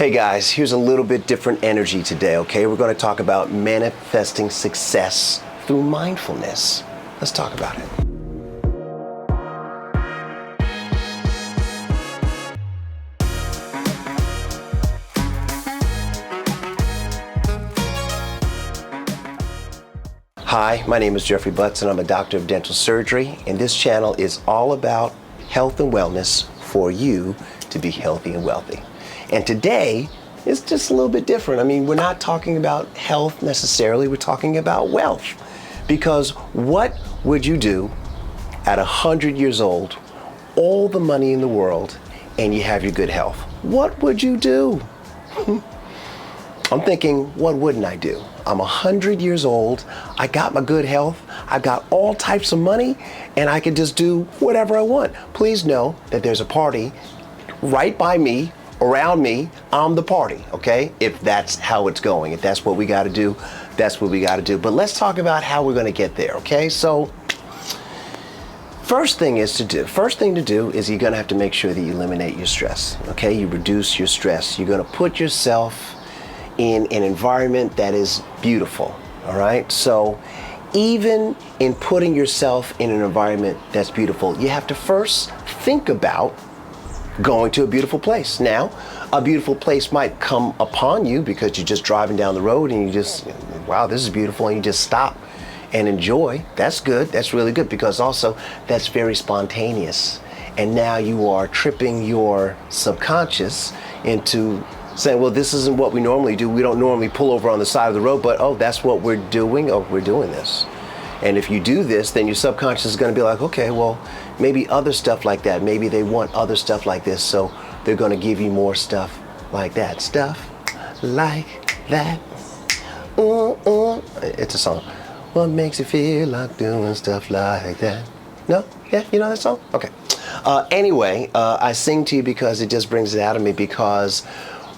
Hey guys, here's a little bit different energy today, okay? We're going to talk about manifesting success through mindfulness. Let's talk about it. Hi, my name is Jeffrey Butts and I'm a doctor of dental surgery, and this channel is all about health and wellness for you to be healthy and wealthy. And today is just a little bit different. I mean, we're not talking about health necessarily, we're talking about wealth. Because what would you do at 100 years old, all the money in the world, and you have your good health? What would you do? I'm thinking, what wouldn't I do? I'm 100 years old, I got my good health, I've got all types of money, and I can just do whatever I want. Please know that there's a party right by me, around me, I'm the party, okay? If that's how it's going, if that's what we gotta do, that's what we gotta do. But let's talk about how we're gonna get there, okay? So, first thing to do is you're gonna have to make sure that you eliminate your stress, okay? You reduce your stress. You're gonna put yourself in an environment that is beautiful, all right? So even in putting yourself in an environment that's beautiful, you have to first think about going to a beautiful place. Now, a beautiful place might come upon you because you're just driving down the road and you just, wow, this is beautiful, and you just stop and enjoy. That's good, that's really good, because also that's very spontaneous. And now you are tripping your subconscious into saying, well, this isn't what we normally do. We don't normally pull over on the side of the road, but oh, that's what we're doing. Oh, we're doing this. And if you do this, then your subconscious is going to be like, okay, well, maybe other stuff like that. Maybe they want other stuff like this. So they're going to give you more stuff like that. Stuff like that. It's a song. What makes you feel like doing stuff like that? No? Yeah, you know that song? Okay. Anyway, I sing to you because it just brings it out of me, because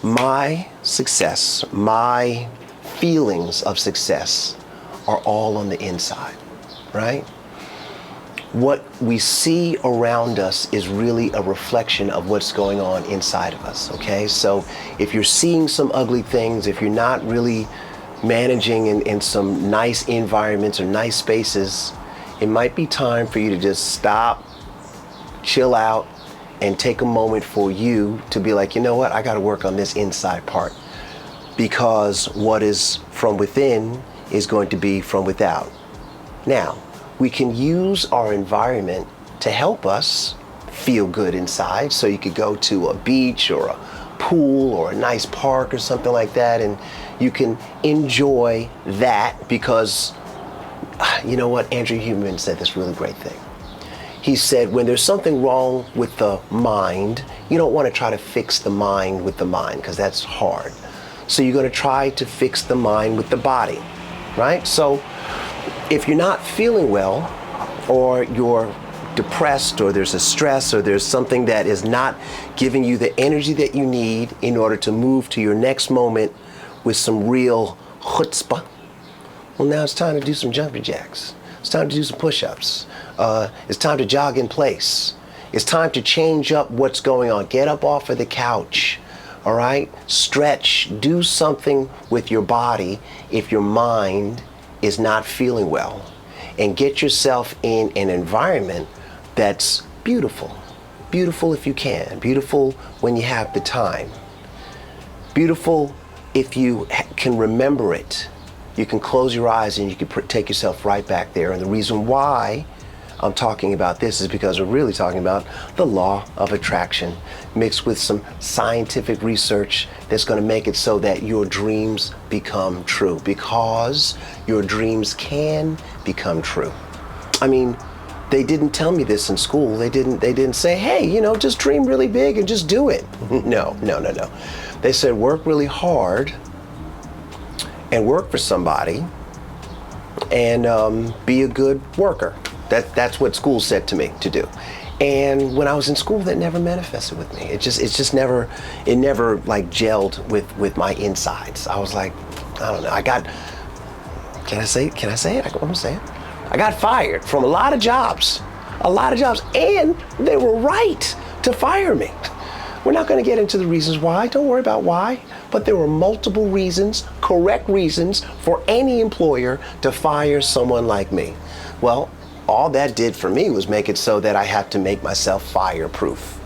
my success, my feelings of success are all on the inside, right? What we see around us is really a reflection of what's going on inside of us, okay? So if you're seeing some ugly things, if you're not really managing in some nice environments or nice spaces, it might be time for you to just stop, chill out, and take a moment for you to be like, you know what, I gotta work on this inside part, because what is from within is going to be from without. Now, we can use our environment to help us feel good inside. So you could go to a beach or a pool or a nice park or something like that, and you can enjoy that, because you know what, Andrew Huberman said this really great thing. He said, when there's something wrong with the mind, you don't want to try to fix the mind with the mind, because that's hard. So you're going to try to fix the mind with the body, right? So if you're not feeling well, or you're depressed, or there's a stress, or there's something that is not giving you the energy that you need in order to move to your next moment with some real chutzpah, well, now it's time to do some jumping jacks. It's time to do some push-ups. It's time to jog in place. It's time to change up what's going on. Get up off of the couch, all right? Stretch, do something with your body if your mind is not feeling well. And get yourself in an environment that's beautiful. Beautiful if you can. Beautiful when you have the time. Beautiful if you can remember it. You can close your eyes and you can take yourself right back there. And the reason why I'm talking about this is because we're really talking about the law of attraction mixed with some scientific research that's going to make it so that your dreams become true, because your dreams can become true. I mean, they didn't tell me this in school. They didn't say, hey, you know, just dream really big and just do it. No. They said work really hard and work for somebody, and be a good worker. That's what school said to me to do. And when I was in school, that never manifested with me. It never like gelled with my insides. I was like, I don't know. Can I say it? I'm gonna say it. I got fired from a lot of jobs, and they were right to fire me. We're not going to get into the reasons why. Don't worry about why. But there were multiple reasons, correct reasons, for any employer to fire someone like me. Well, all that did for me was make it so that I had to make myself fireproof.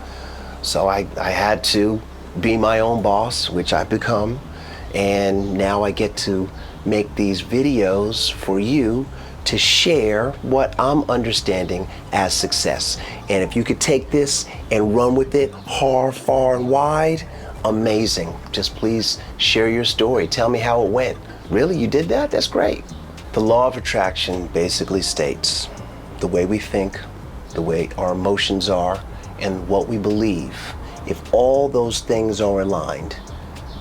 So I had to be my own boss, which I've become. And now I get to make these videos for you to share what I'm understanding as success. And if you could take this and run with it far and wide, amazing. Just please share your story. Tell me how it went. Really, you did that? That's great. The law of attraction basically states the way we think, the way our emotions are, and what we believe. If all those things are aligned,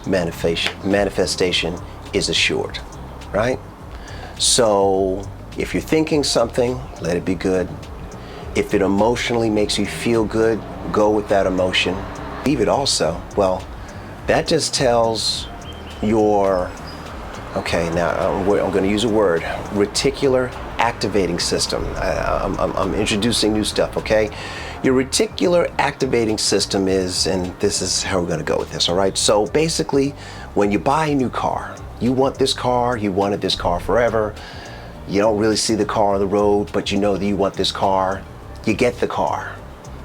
manifestation is assured, right? So if you're thinking something, let it be good. If it emotionally makes you feel good, go with that emotion. Leave it also. Well, that just tells your, okay, now I'm going to use a word, reticular activating system. I'm introducing new stuff, okay? Your reticular activating system is, and this is how we're going to go with this, all right? So basically, when you buy a new car, you want this car, you wanted this car forever, you don't really see the car on the road, but you know that you want this car, you get the car.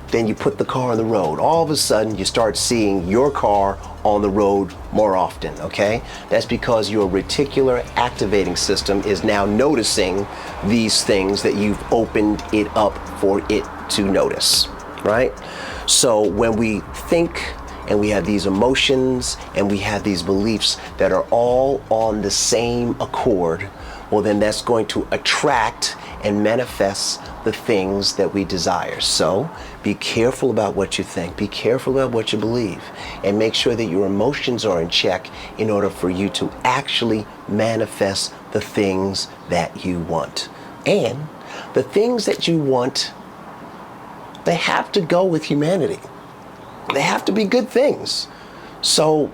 Then you put the car on the road. All of a sudden, you start seeing your car on the road more often, okay? That's because your reticular activating system is now noticing these things that you've opened it up for it to notice, right? So when we think and we have these emotions and we have these beliefs that are all on the same accord, well, then that's going to attract and manifest the things that we desire. So be careful about what you think, be careful about what you believe, and make sure that your emotions are in check in order for you to actually manifest the things that you want. And the things that you want, they have to go with humanity. They have to be good things. So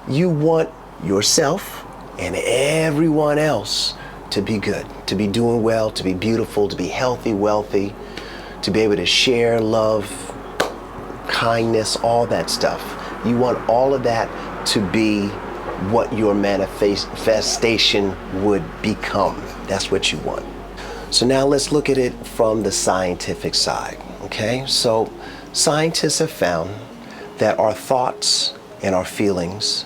you want yourself and everyone else to be good, to be doing well, to be beautiful, to be healthy, wealthy, to be able to share love, kindness, all that stuff. You want all of that to be what your manifestation would become. That's what you want. So now let's look at it from the scientific side, okay? So scientists have found that our thoughts and our feelings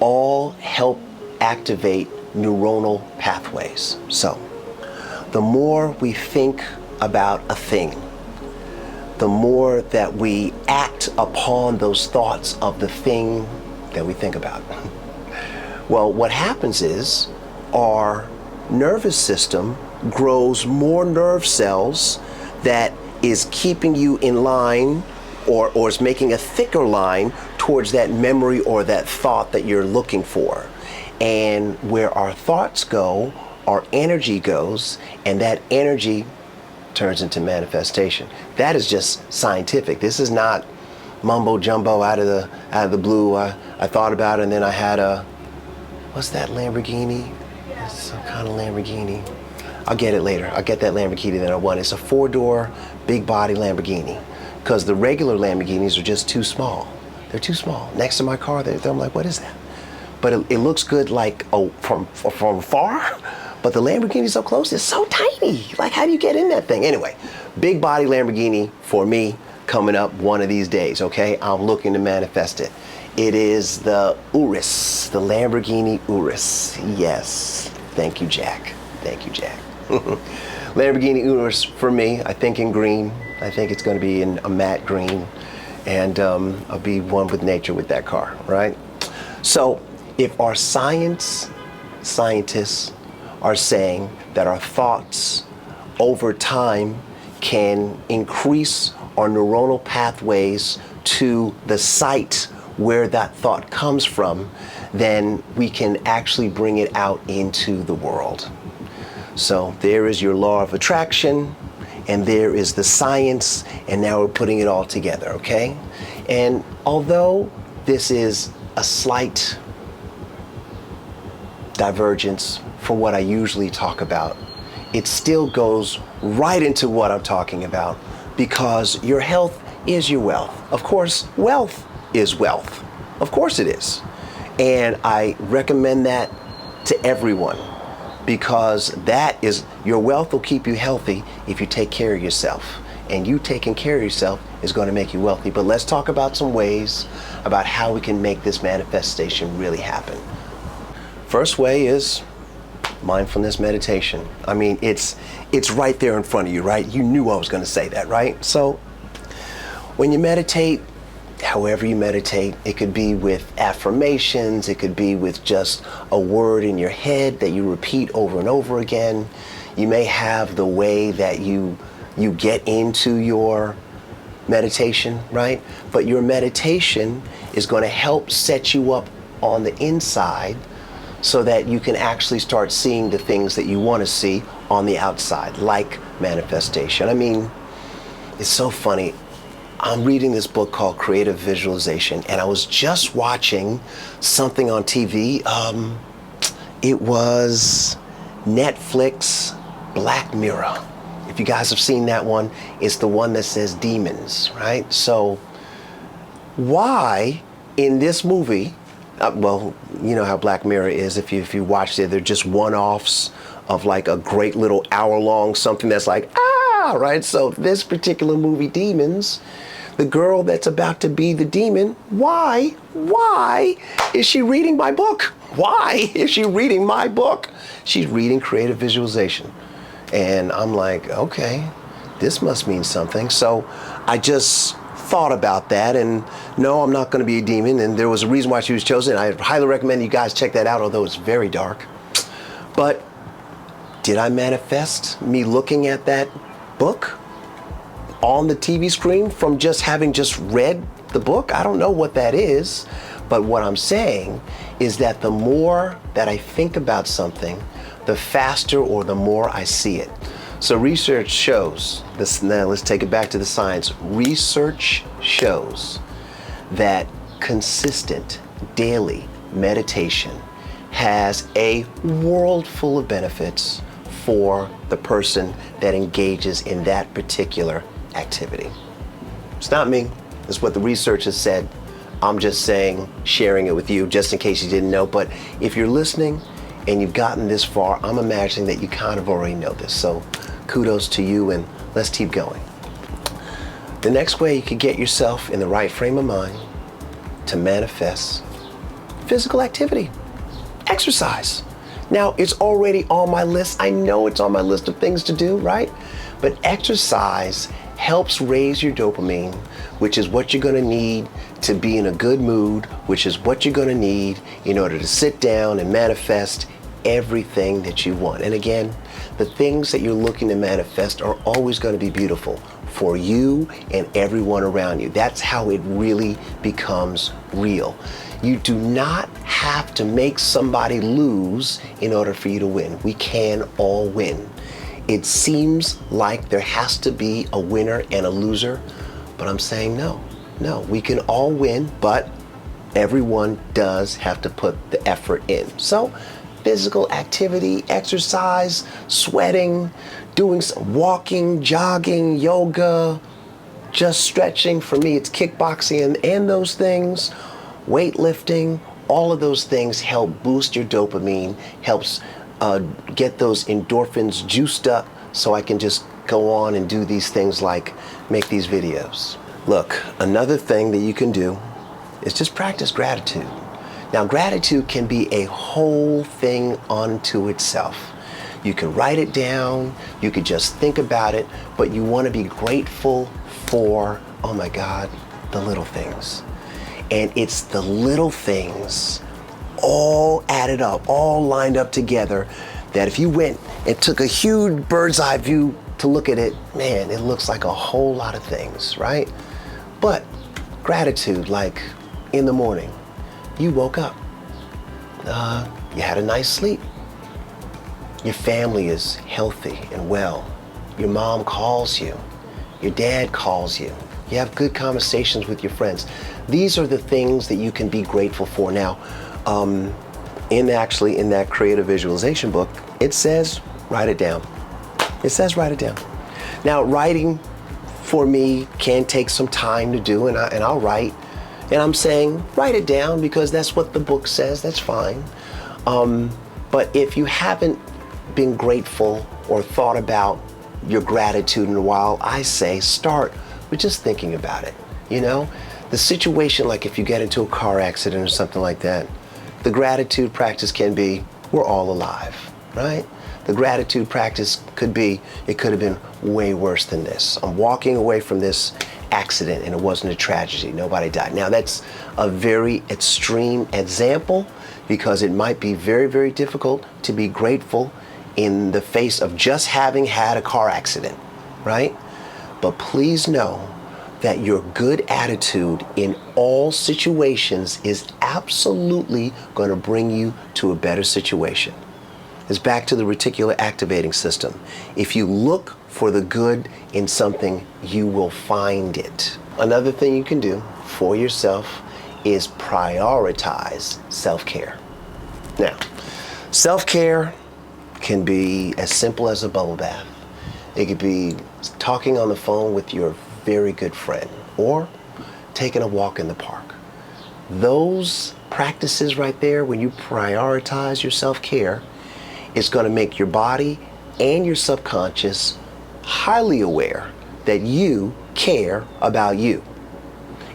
all help activate neuronal pathways. So the more we think about a thing, the more that we act upon those thoughts of the thing that we think about. Well, what happens is our nervous system grows more nerve cells that is keeping you in line or is making a thicker line towards that memory or that thought that you're looking for. And where our thoughts go, our energy goes, and that energy turns into manifestation. That is just scientific. This is not mumbo jumbo out of the blue. I thought about it, and then I had what's that Lamborghini? It's some kind of Lamborghini. I'll get it later. I'll get that Lamborghini that I want. It's a 4-door, big body Lamborghini. Because the regular Lamborghinis are just too small. They're too small. Next to my car, I'm like, what is that? But it looks good like from far, but the Lamborghini's so close, it's so tiny. Like, how do you get in that thing? Anyway, big body Lamborghini for me coming up one of these days, okay? I'm looking to manifest it. It is the Urus, the Lamborghini Urus. Yes, thank you, Jack. Thank you, Jack. Lamborghini Urus for me, I think in green. I think it's going to be in a matte green, and I'll be one with nature with that car, right? So if our scientists are saying that our thoughts over time can increase our neuronal pathways to the site where that thought comes from, then we can actually bring it out into the world. So there is your law of attraction, and there is the science, and now we're putting it all together, okay? And although this is a slight divergence from what I usually talk about, it still goes right into what I'm talking about, because your health is your wealth. Of course, wealth is wealth. Of course it is. And I recommend that to everyone, because that is, your wealth will keep you healthy if you take care of yourself. And you taking care of yourself is going to make you wealthy. But let's talk about some ways about how we can make this manifestation really happen. First way is mindfulness meditation. I mean, it's right there in front of you, right? You knew I was going to say that, right? So when you meditate, however you meditate, it could be with affirmations, it could be with just a word in your head that you repeat over and over again. You may have the way that you get into your meditation, right? But your meditation is going to help set you up on the inside so that you can actually start seeing the things that you want to see on the outside, like manifestation. I mean, it's so funny. I'm reading this book called Creative Visualization, and I was just watching something on TV. It was Netflix Black Mirror. If you guys have seen that one, it's the one that says demons, right? So why in this movie, well, you know how Black Mirror is. If you watched it, they're just one-offs of like a great little hour-long something that's like, right? So this particular movie, Demons, the girl that's about to be the demon, why is she reading my book? Why is she reading my book? She's reading Creative Visualization. And I'm like, okay, this must mean something. So I just thought about that, and no, I'm not going to be a demon, and there was a reason why she was chosen. I highly recommend you guys check that out, although it's very dark. But did I manifest me looking at that book on the TV screen from just having just read the book? I don't know what that is, but what I'm saying is that the more that I think about something, the faster or the more I see it. So research shows, now let's take it back to the science. Research shows that consistent daily meditation has a world full of benefits for the person that engages in that particular activity. It's not me, it's what the research has said. I'm just saying, sharing it with you just in case you didn't know. But if you're listening and you've gotten this far, I'm imagining that you kind of already know this. So kudos to you, and let's keep going. The next way you could get yourself in the right frame of mind to manifest: physical activity, exercise. Now, it's already on my list. I know it's on my list of things to do, right? But exercise helps raise your dopamine, which is what you're going to need to be in a good mood, which is what you're going to need in order to sit down and manifest everything that you want. And again, the things that you're looking to manifest are always going to be beautiful for you and everyone around you. That's how it really becomes real. You do not have to make somebody lose in order for you to win. We can all win. It seems like there has to be a winner and a loser, but I'm saying no, we can all win, but everyone does have to put the effort in. So physical activity, exercise, sweating, doing some walking, jogging, yoga, just stretching. For me, it's kickboxing and those things, weightlifting, all of those things help boost your dopamine, helps get those endorphins juiced up so I can just go on and do these things like make these videos. Look, another thing that you can do is just practice gratitude. Now, gratitude can be a whole thing unto itself. You can write it down, you could just think about it, but you want to be grateful for, oh my God, the little things. And it's the little things all added up, all lined up together, that if you went and took a huge bird's eye view to look at it, man, it looks like a whole lot of things, right? But gratitude, like in the morning, you woke up, you had a nice sleep, your family is healthy and well, your mom calls you, your dad calls you, you have good conversations with your friends. These are the things that you can be grateful for. Now, in that creative visualization book, it says write it down. It says write it down. Now, writing for me can take some time to do, and I'll write. And I'm saying, write it down because that's what the book says, that's fine. But if you haven't been grateful or thought about your gratitude in a while, I say start with just thinking about it. You know, the situation, like if you get into a car accident or something like that, the gratitude practice can be, we're all alive, right? The gratitude practice could be, it could have been way worse than this. I'm walking away from this accident and it wasn't a tragedy, nobody died. Now that's a very extreme example because it might be very, very difficult to be grateful in the face of just having had a car accident, right? But please know that your good attitude in all situations is absolutely going to bring you to a better situation. It's back to the reticular activating system. If you look for the good in something, you will find it. Another thing you can do for yourself is prioritize self-care. Now, self-care can be as simple as a bubble bath. It could be talking on the phone with your very good friend or taking a walk in the park. Those practices right there, when you prioritize your self-care, it's going to make your body and your subconscious highly aware that you care about you.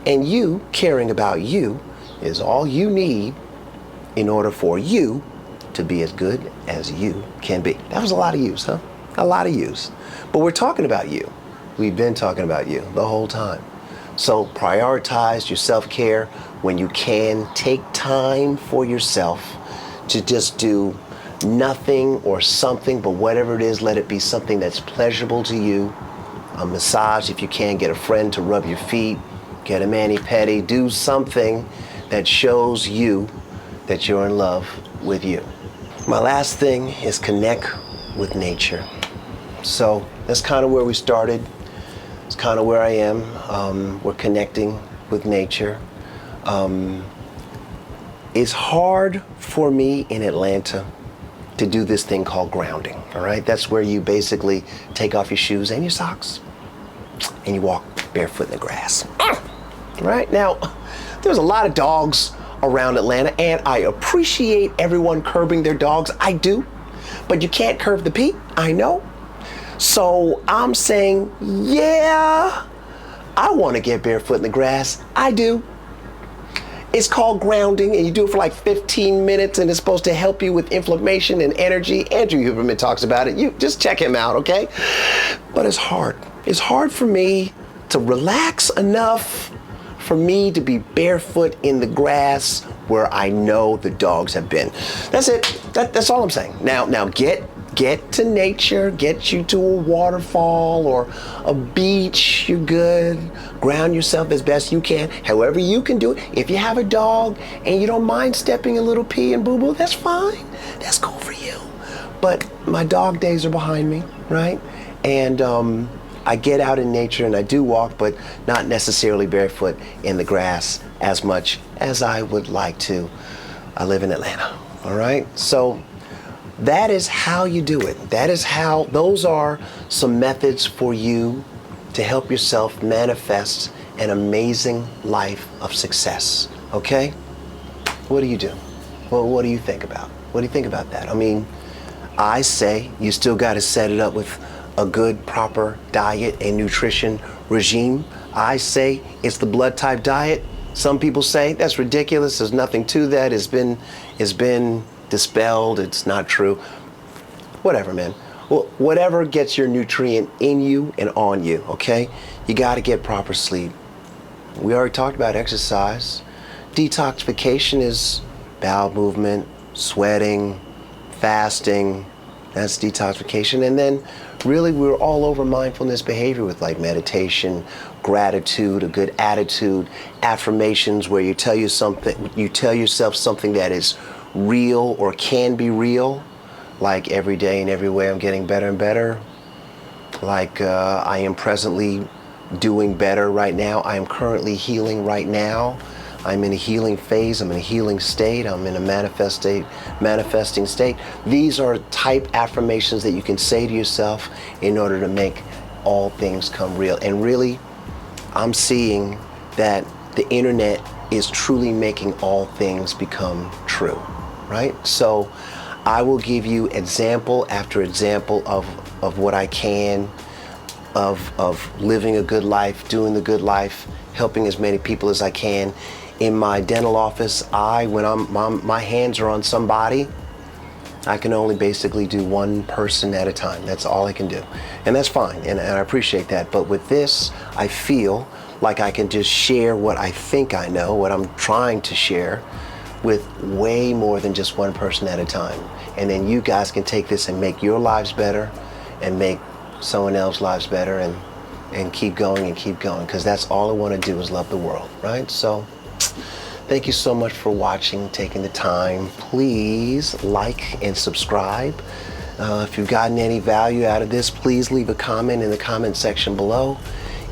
And you caring about you is all you need in order for you to be as good as you can be. That was a lot of use, huh? A lot of use. But we're talking about you. We've been talking about you the whole time. So prioritize your self-care when you can. Take time for yourself to just do nothing or something, but whatever it is, let it be something that's pleasurable to you. A massage if you can, get a friend to rub your feet, get a mani-pedi, do something that shows you that you're in love with you. My last thing is connect with nature. So that's kind of where we started. It's kind of where I am. We're connecting with nature. It's hard for me in Atlanta to do this thing called grounding, all right? That's where you basically take off your shoes and your socks and you walk barefoot in the grass. Right? Now, there's a lot of dogs around Atlanta and I appreciate everyone curbing their dogs. I do. But you can't curb the pee, I know. So I'm saying, yeah, I want to get barefoot in the grass. I do. It's called grounding, and you do it for like 15 minutes, and it's supposed to help you with inflammation and energy. Andrew Huberman talks about it. You just check him out, okay? But it's hard. It's hard for me to relax enough for me to be barefoot in the grass where I know the dogs have been. That's it. That's all I'm saying. Now get to nature, get you to a waterfall or a beach, you're good. Ground yourself as best you can, however you can do it. If you have a dog and you don't mind stepping a little pee and boo-boo, that's fine. That's cool for you. But my dog days are behind me, right? And I get out in nature and I do walk, but not necessarily barefoot in the grass as much as I would like to. I live in Atlanta, all right? So that is how you do it. Those are some methods for you to help yourself manifest an amazing life of success, okay? What do you do? Well, what do you think about? What do you think about that? I mean, I say you still got to set it up with a good, proper diet and nutrition regime. I say it's the blood type diet. Some people say that's ridiculous. There's nothing to that. It's been dispelled. It's not true. Whatever, man. Well, whatever gets your nutrient in you and on you, okay? You got to get proper sleep. We already talked about exercise. Detoxification is bowel movement, sweating, fasting. That's detoxification. And then really we're all over mindfulness behavior with like meditation, gratitude, a good attitude, affirmations where you tell yourself something that is real or can be real, like every day and every way I'm getting better and better, like I am presently doing better right now, I am currently healing right now, I'm in a healing phase, I'm in a healing state, I'm in a manifesting state. These are type affirmations that you can say to yourself in order to make all things come real. And really, I'm seeing that the internet is truly making all things become true, right? So I will give you example after example of what I can, of living a good life, doing the good life, helping as many people as I can. In my dental office, when my hands are on somebody, I can only basically do one person at a time. That's all I can do. And that's fine, and I appreciate that. But with this, I feel like I can just share what I think I know, what I'm trying to share, with way more than just one person at a time. And then you guys can take this and make your lives better and make someone else's lives better, and keep going, because that's all I want to do is love the world, right? So thank you so much for watching, taking the time. Please like and subscribe. If you've gotten any value out of this, please leave a comment in the comment section below.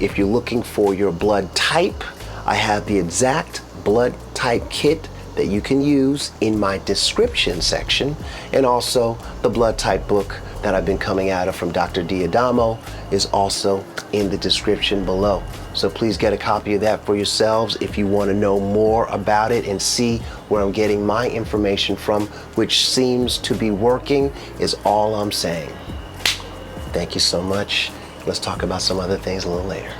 If you're looking for your blood type, I have the exact blood type kit that you can use in my description section, and also the blood type book that I've been coming out of from Dr. Diadamo is also in the description below. So please get a copy of that for yourselves if you want to know more about it and see where I'm getting my information from, which seems to be working, is all I'm saying. Thank you so much. Let's talk about some other things a little later.